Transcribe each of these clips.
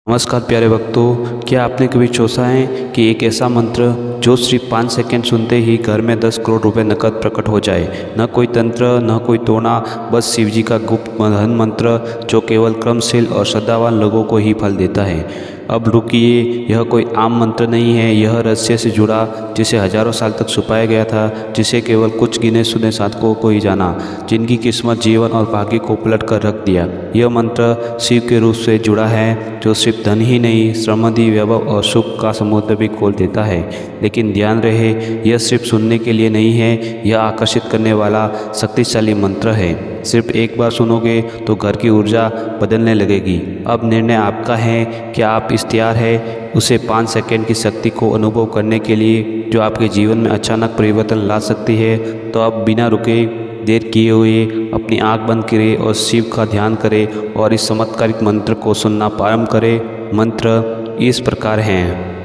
नमस्कार प्यारे भक्तों, क्या आपने कभी सोचा है कि एक ऐसा मंत्र जो सिर्फ 5 सेकंड सुनते ही घर में 10 करोड़ रुपए नकद प्रकट हो जाए। न कोई तंत्र, न कोई टोना, बस शिव जी का गुप्त धन मंत्र जो केवल कर्मशील और श्रद्धावान लोगों को ही फल देता है। अब रुकिए, यह कोई आम मंत्र नहीं है। यह रहस्य से जुड़ा, जिसे हजारों साल तक छुपाया गया था, जिसे केवल कुछ गिने चुने साधकों को ही जाना, जिनकी किस्मत, जीवन और भाग्य को पलट कर रख दिया। यह मंत्र शिव के रूप से जुड़ा है, जो सिर्फ धन ही नहीं, समृद्धि, वैभव और सुख का समुद्र भी खोल देता है। लेकिन ध्यान रहे, यह सिर्फ सुनने के लिए नहीं है, यह आकर्षित करने वाला शक्तिशाली मंत्र है। सिर्फ एक बार सुनोगे तो घर की ऊर्जा बदलने लगेगी। अब निर्णय आपका है, क्या आप इस तैयार है उसे 5 सेकंड की शक्ति को अनुभव करने के लिए, जो आपके जीवन में अचानक परिवर्तन ला सकती है। तो अब बिना रुके, देर किए हुए अपनी आंख बंद करें और शिव का ध्यान करें और इस चमत्कारिक मंत्र को सुनना प्रारंभ करें। मंत्र इस प्रकार हैं: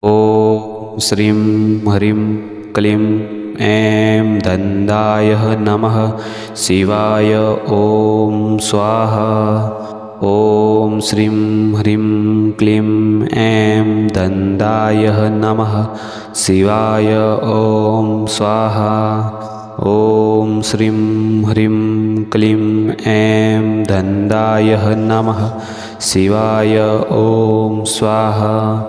ओम श्रीं ह्रीं क्लीं ऐं दंदाय नमः शिवाय ओम स्वाहा। ओम श्रीं ह्रीं क्लीं ऐं दंदाय नमः शिवाय ओम स्वाहा। ओम श्रीं ह्रीं क्लीं ऐं दंदाय नमः शिवाय ओम स्वाहा।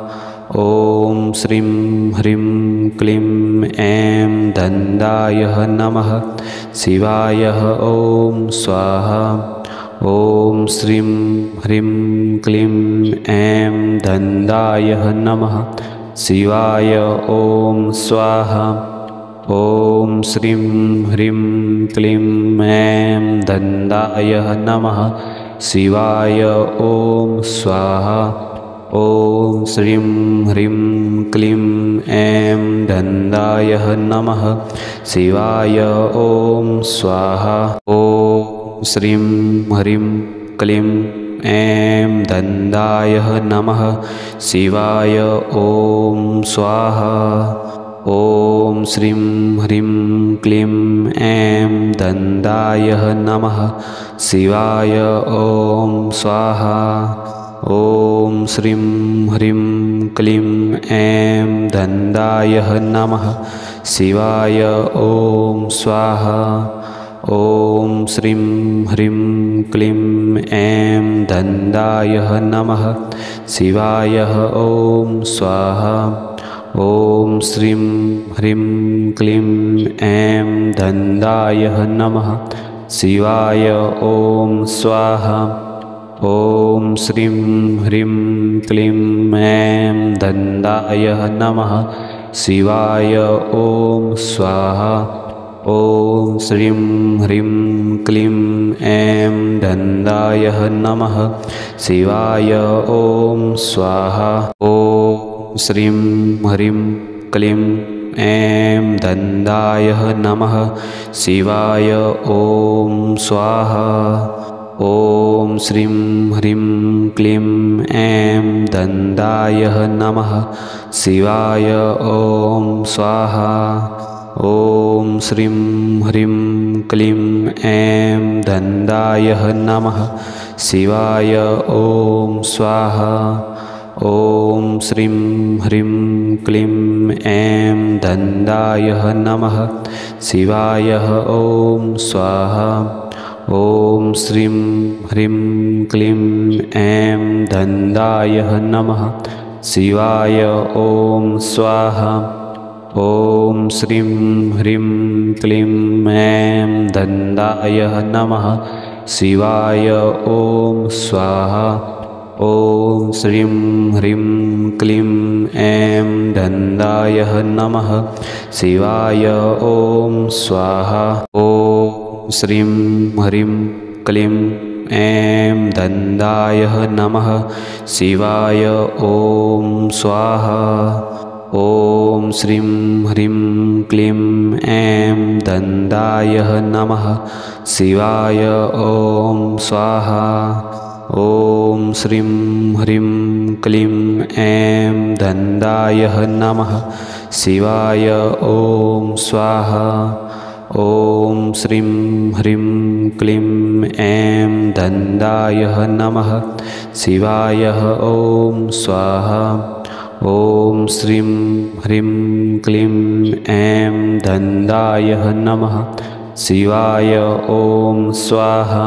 ओम श्रीं ह्रीं क्लीं ऐं दंदाय नमः शिवाय ओम स्वाहा। ओम श्रीं ह्रीं क्लीं ऐं दंदाय नमः शिवाय ओम स्वाहा। ओम श्रीं ह्रीं क्लीं ऐं दंदाय नमः शिवाय ओम स्वाहा। ओम श्रीं ह्रीं क्लीं ऐं दंदाय नमः शिवाय ओम स्वाहा। ओम श्रीं ह्रीं क्लीं ऐं दंदाय नमः शिवाय ओम स्वाहा। ओम श्रीं ह्रीं क्लीं ऐं दंदाय नमः शिवाय ओम स्वाहा। ओम श्रीं ह्रीं क्लीं ऐं दंदाय नमः शिवाय ओम स्वाहा। ओम श्रीं ह्रीं क्लीं ऐं दंदाय नमः शिवाय ओम स्वाहा। ओम श्रीं ह्रीं क्लीं ऐं दंदाय नमः शिवाय ओम स्वाहा। ओम श्रीं ह्रीं क्लीं ऐं दंदाय नमः शिवाय ओम स्वाहा। ओम श्रीं ह्रीं क्लीं ऐं दंदाय नमः शिवाय ओम स्वाहा। ओम श्रीं ह्रीं क्लीं ऐं दंदाय नमः शिवाय ओम स्वाहा। ओम श्रीं ह्रीं क्लीं ऐं दंदाय नमः शिवाय ओम स्वाहा। ओम श्रीं ह्रीं क्लीं ऐं दंदाय नमः शिवाय ओम स्वाहा। ओम श्रीं ह्रीं क्लीं ऐं दंदाय नमः शिवाय ओम स्वाहा। ओम श्रीं ह्रीं क्लीं ऐं दंदाय नमः शिवाय ओम स्वाहा। ओम श्रीं ह्रीं क्लीं ऐं दंदाय नमः शिवाय ओम स्वाहा। ओम श्रीं ह्रीं क्लीं ऐं दंदाय नमः शिवाय ओम स्वाहा। ओम श्रीं ह्रीं क्लीं ऐं दंदाय नमः शिवाय ओम स्वाहा। ओम श्रीं ह्रीं क्लीं ऐं दंदाय नमः शिवाय ओम स्वाहा। ओम श्रीं ह्रीं क्लीं ऐं दंदाय नमः शिवाय ओम स्वाहा। ॐ श्रीं ह्रीं क्लीं ऐं दन्दाय नमः शिवाय ॐ स्वाहा। ॐ श्रीं ह्रीं क्लीं ऐं दन्दाय नमः शिवाय ॐ स्वाहा।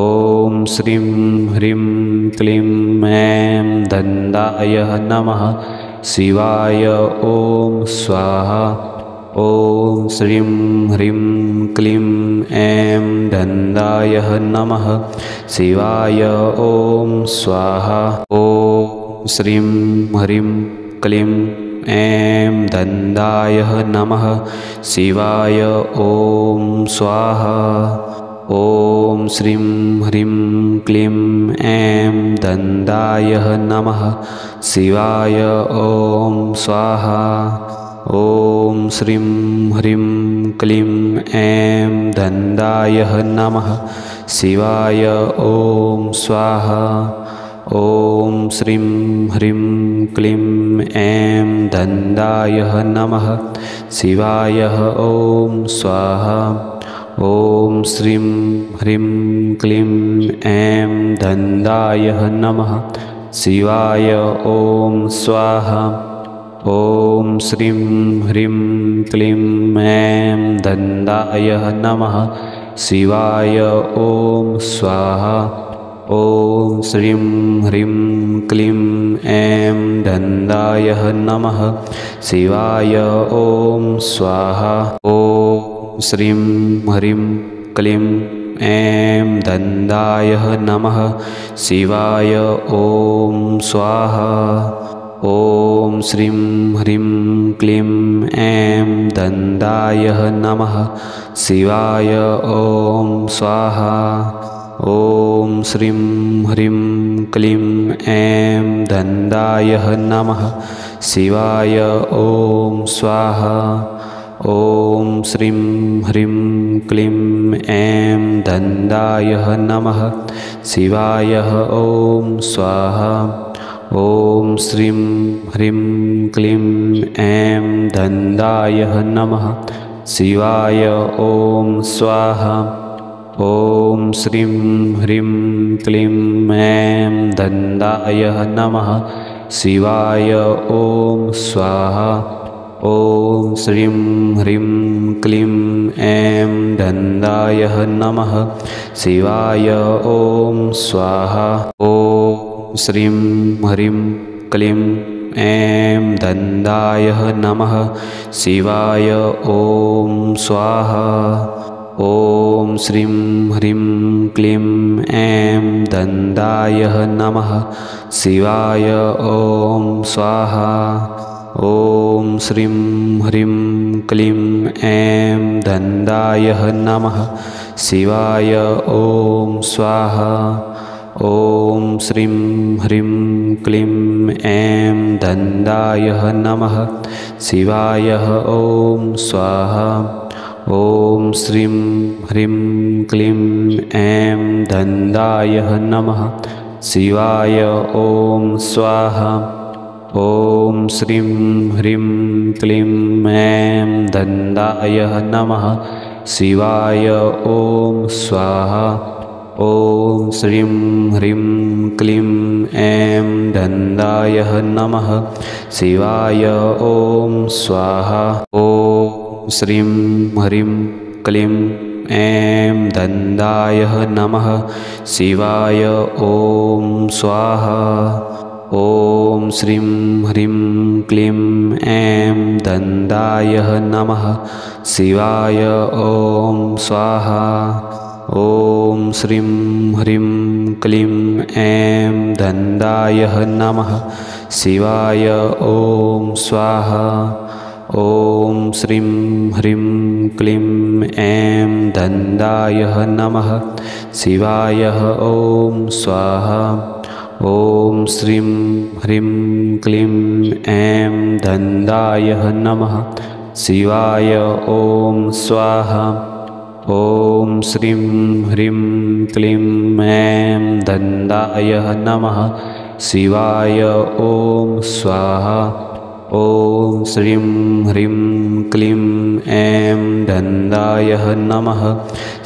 ॐ श्रीं ह्रीं क्लीं ऐं दन्दाय नमः शिवाय ॐ स्वाहा। ॐ श्रीं ह्रीं क्लीं ऐं दन्दाय नमः शिवाय ॐ स्वाहा। ॐ श्रीं ह्रीं क्लीं ऐं दन्दाय नमः शिवाय ॐ स्वाहा। ॐ श्रीं ह्रीं क्लीं ऐं दन्दाय नमः शिवाय ॐ स्वाहा। ॐ श्रीं ह्रीं क्लीं ऐं दन्दाय नमः शिवाय ॐ स्वाहा। ॐ श्रीं ह्रीं क्लीं ऐं दन्दाय नमः शिवाय ॐ स्वाहा। ॐ श्रीं ह्रीं क्लीं ऐं दन्दाय नमः शिवाय ॐ स्वाहा। ॐ श्रीं ह्रीं क्लीं ऐं दन्दाय नमः शिवाय ॐ स्वाहा। ॐ श्रीं ह्रीं क्लीं ऐं दन्दाय नमः शिवाय ॐ स्वाहा। ॐ श्रीं ह्रीं क्लीं ऐं दन्दाय नमः शिवाय ॐ स्वाहा। ॐ श्रीं ह्रीं क्लीं ऐं दन्दाय नमः शिवाय ॐ स्वाहा। ॐ श्रीं ह्रीं क्लीं ऐं दन्दाय नमः शिवाय ॐ स्वाहा। ॐ श्रीं ह्रीं क्लीं ऐं दन्दाय नमः शिवाय ॐ स्वाहा। ॐ श्रीं ह्रीं क्लीं ऐं दन्दाय नमः शिवाय ॐ स्वाहा। ॐ श्रीं ह्रीं क्लीं ऐं दन्दाय नमः शिवाय ॐ स्वाहा। ॐ श्रीं ह्रीं क्लीं ऐं दन्दाय नमः शिवाय ॐ स्वाहा। ॐ श्रीं ह्रीं क्लीं ऐं दन्दाय नमः शिवाय ॐ स्वाहा। ॐ श्रीं ह्रीं क्लीं ऐं दन्दाय नमः शिवाय ॐ स्वाहा। ॐ श्रीं ह्रीं क्लीं ऐं दन्दाय नमः शिवाय ॐ स्वाहा। ॐ श्रीं ह्रीं क्लीं ऐं दन्दाय नमः शिवाय ॐ स्वाहा। ॐ श्रीं ह्रीं क्लीं ऐं दन्दाय नमः शिवाय ॐ स्वाहा। ॐ श्रीं ह्रीं क्लीं ऐं दन्दाय नमः शिवाय ॐ स्वाहा। ॐ श्रीं ह्रीं क्लीं ऐं दन्दाय नमः शिवाय ॐ स्वाहा। ॐ श्रीं ह्रीं क्लीं ऐं दन्दाय नमः शिवाय ॐ स्वाहा। ॐ श्रीं ह्रीं क्लीं ऐं दन्दाय नमः शिवाय ॐ स्वाहा। ॐ श्रीं ह्रीं क्लीं ऐं दन्दाय नमः शिवाय ॐ स्वाहा। ॐ श्रीं ह्रीं क्लीं ऐं दन्दाय नमः शिवाय ॐ स्वाहा। ॐ श्रीं ह्रीं क्लीं ऐं दन्दाय नमः शिवाय ॐ स्वाहा। ॐ श्रीं ह्रीं क्लीं ऐं दन्दाय नमः शिवाय ॐ स्वाहा। ॐ श्रीं ह्रीं क्लीं ऐं दन्दाय नमः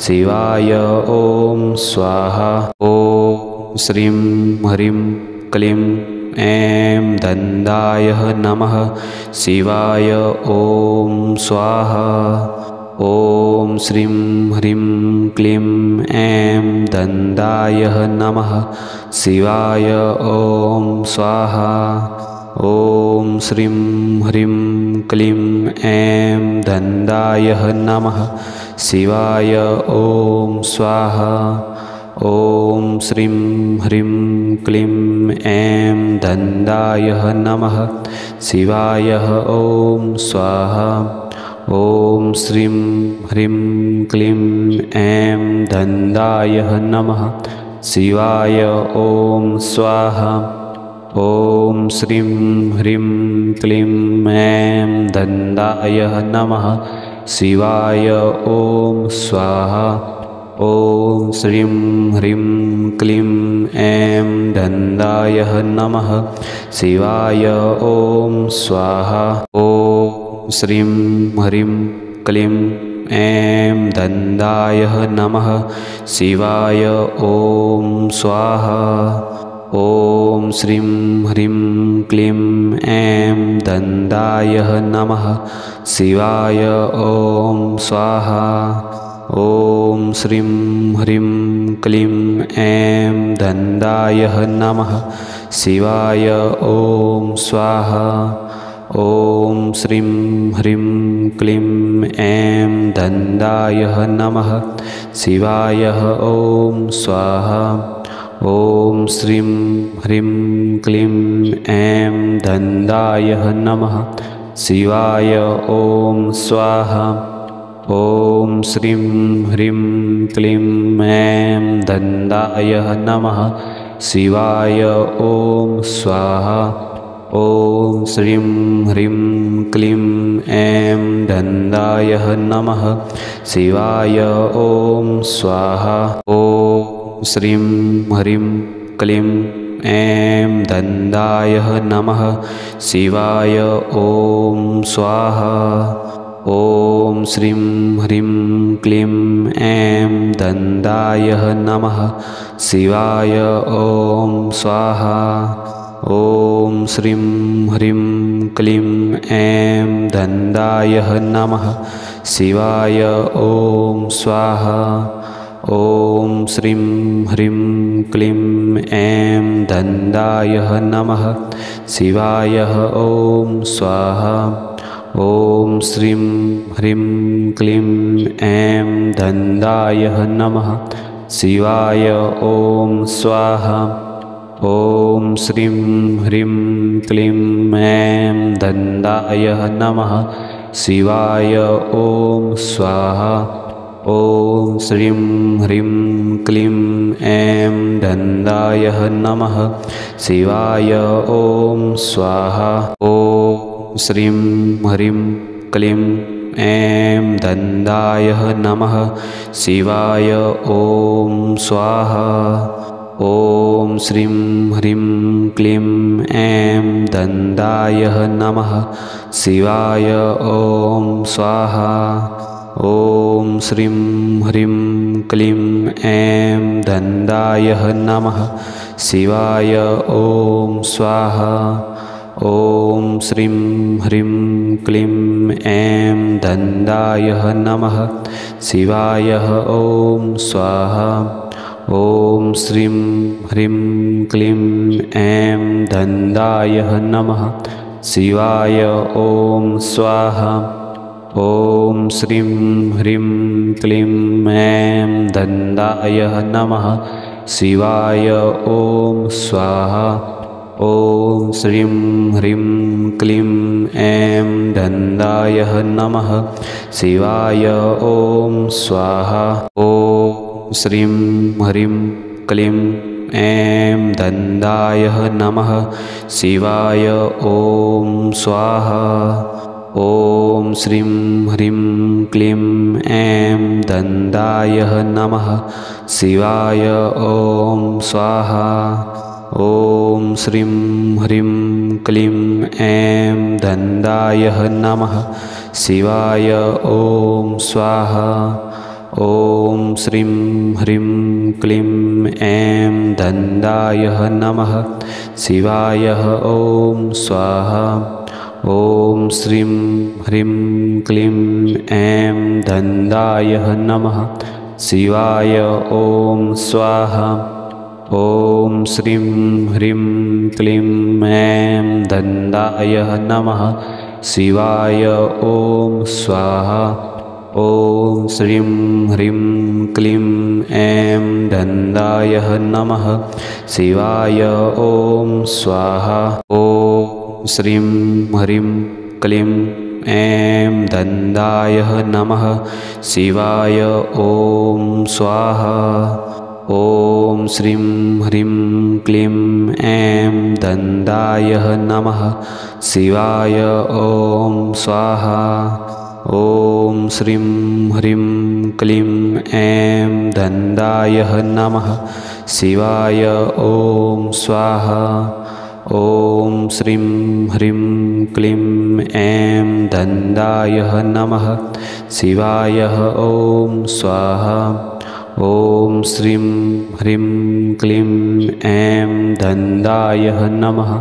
शिवाय ॐ स्वाहा ॐ श्रीं ह्रीं क्लीं ऐं दन्दाय नमः शिवाय ॐ स्वाहा ॐ श्रीं ह्रीं क्लीं ऐं दन्दाय नमः शिवाय ॐ स्वाहा ॐ श्रीं ह्रीं क्लीं ऐं दन्दाय नमः शिवाय ॐ स्वाहा ॐ श्रीं ह्रीं क्लीं ऐं दन्दाय नमः शिवाय ॐ स्वाहा ॐ श्रीं ह्रीं क्लीं ऐं दन्दाय नमः शिवाय ॐ स्वाहा ॐ श्रीं ह्रीं क्लीं ऐं दन्दाय नमः शिवाय ॐ स्वाहा ॐ श्रीं ह्रीं क्लीं ऐं दन्दाय नमः शिवाय ॐ स्वाहा ॐ श्रीं ह्रीं क्लीं ऐं दन्दाय नमः शिवाय ॐ स्वाहा ॐ श्रीं ह्रीं क्लीं ऐं दन्दाय नमः शिवाय ॐ स्वाहा ॐ श्रीं ह्रीं क्लीं ऐं दन्दाय नमः शिवाय ॐ स्वाहा ॐ श्रीं ह्रीं क्लीं ऐं दन्दाय नमः शिवाय ॐ स्वाहा ॐ श्रीं ह्रीं क्लीं ऐं दन्दाय नमः शिवाय ॐ स्वाहा ॐ श्रीं ह्रीं क्लीं ऐं दन्दाय नमः शिवाय ॐ स्वाहा ॐ श्रीं ह्रीं क्लीं ऐं दन्दाय नमः शिवाय ॐ स्वाहा ॐ श्रीं ह्रीं क्लीं ऐं दन्दाय नमः शिवाय ॐ स्वाहा ॐ श्रीं ह्रीं क्लीं ऐं दन्दाय नमः शिवाय ॐ स्वाहा ॐ श्रीं ह्रीं क्लीं ऐं दन्दाय नमः शिवाय ॐ स्वाहा ॐ श्रीं ह्रीं क्लीं ऐं दन्दाय नमः शिवाय ॐ स्वाहा ॐ श्रीं ह्रीं क्लीं ऐं दन्दाय नमः शिवाय ॐ स्वाहा ॐ श्रीं ह्रीं क्लीं ऐं दन्दाय नमः शिवाय ॐ स्वाहा ॐ श्रीं ह्रीं क्लीं ऐं दन्दाय नमः शिवाय ॐ स्वाहा ॐ श्रीं ह्रीं क्लीं ऐं दन्दाय नमः शिवाय ॐ स्वाहा ॐ श्रीं ह्रीं क्लीं ऐं दन्दाय नमः शिवाय ॐ स्वाहा ॐ श्रीं ह्रीं क्लीं ऐं दन्दाय नमः शिवाय ॐ स्वाहा ॐ श्रीं ह्रीं क्लीं ऐं दन्दाय नमः शिवाय ॐ स्वाहा ॐ श्रीं ह्रीं क्लीं ऐं दन्दाय नमः शिवाय ॐ स्वाहा ॐ श्रीं ह्रीं क्लीं ऐं दन्दाय नमः शिवाय ॐ स्वाहा ॐ श्रीं ह्रीं क्लीं ऐं दन्दाय नमः शिवाय ॐ स्वाहा ॐ श्रीं ह्रीं क्लीं ऐं दन्दाय नमः शिवाय ॐ स्वाहा ॐ श्रीं ह्रीं क्लीं ऐं दन्दाय नमः शिवाय ॐ स्वाहा ॐ श्रीं ह्रीं क्लीं ऐं दन्दाय नमः शिवाय ॐ स्वाहा ॐ श्रीं ह्रीं क्लीं ऐं दन्दाय नमः शिवाय ॐ स्वाहा ॐ श्रीं ह्रीं क्लीं ऐं दन्दाय नमः शिवाय ॐ स्वाहा ॐ श्रीं ह्रीं क्लीं ऐं दन्दाय नमः शिवाय ॐ स्वाहा ॐ श्रीं ह्रीं क्लीं ऐं दन्दाय नमः शिवाय ॐ स्वाहा ॐ श्रीं ह्रीं क्लीं ऐं दन्दाय नमः शिवाय ॐ स्वाहा ॐ श्रीं ह्रीं क्लीं ऐं दन्दाय नमः शिवाय ॐ स्वाहा ॐ श्रीं ह्रीं क्लीं ऐं दन्दाय नमः शिवाय ॐ स्वाहा ॐ श्रीं ह्रीं क्लीं ऐं दन्दाय नमः शिवाय ॐ स्वाहा ॐ श्रीं ह्रीं क्लीं ऐं दन्दाय नमः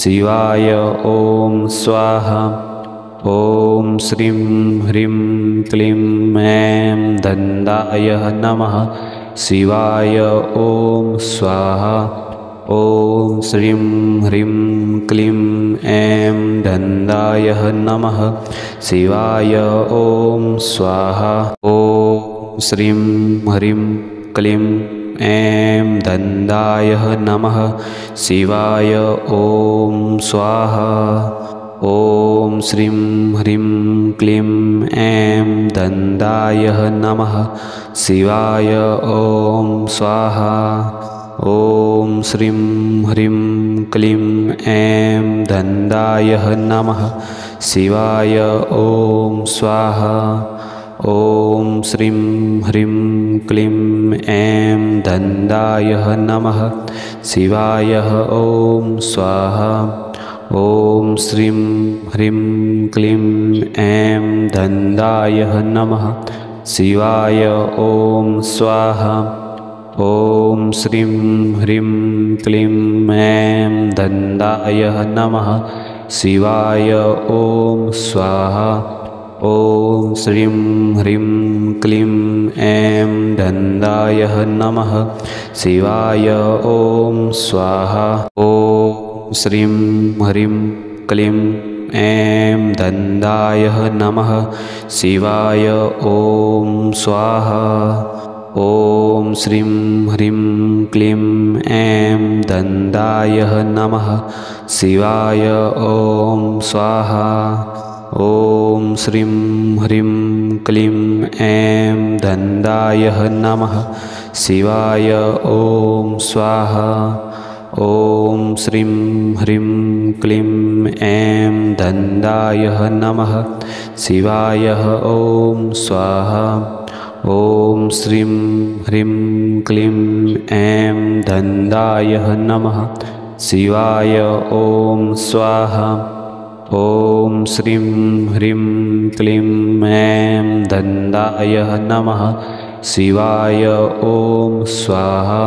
शिवाय ॐ स्वाहा ॐ श्रीं ह्रीं क्लीं ऐं दन्दाय नमः शिवाय ॐ स्वाहा ॐ श्रीं ह्रीं क्लीं ऐं दन्दाय नमः शिवाय ॐ स्वाहा ॐ श्रीं ह्रीं क्लीं ऐं दन्दाय नमः शिवाय ॐ स्वाहा ॐ श्रीं ह्रीं क्लीं ऐं दन्दाय नमः शिवाय ॐ स्वाहा ॐ श्रीं ह्रीं क्लीं ऐं दन्दाय नमः शिवाय ॐ स्वाहा ॐ श्रीं ह्रीं क्लीं ऐं दन्दाय नमः शिवाय ॐ स्वाहा ॐ श्रीं ह्रीं क्लीं ऐं दन्दाय नमः शिवाय ॐ स्वाहा ॐ श्रीं ह्रीं क्लीं ऐं दन्दाय नमः शिवाय ॐ स्वाहा ॐ श्रीं ह्रीं क्लीं ऐं दन्दाय नमः शिवाय ॐ स्वाहा ॐ श्रीं ह्रीं क्लीं ऐं दन्दाय नमः शिवाय ॐ स्वाहा ॐ श्रीं ह्रीं क्लीं ऐं दन्दाय नमः शिवाय ॐ स्वाहा ॐ श्रीं ह्रीं क्लीं ऐं दन्दाय नमः शिवाय ॐ स्वाहा ॐ श्रीं ह्रीं क्लीं ऐं दन्दाय नमः शिवाय ॐ स्वाहा ॐ श्रीं ह्रीं क्लीं ऐं दन्दाय नमः शिवाय ॐ स्वाहा ॐ श्रीं ह्रीं क्लीं ऐं दन्दाय नमः शिवाय ॐ स्वाहा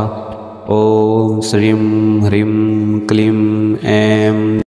ॐ श्रीं ह्रीं क्लीं ऐं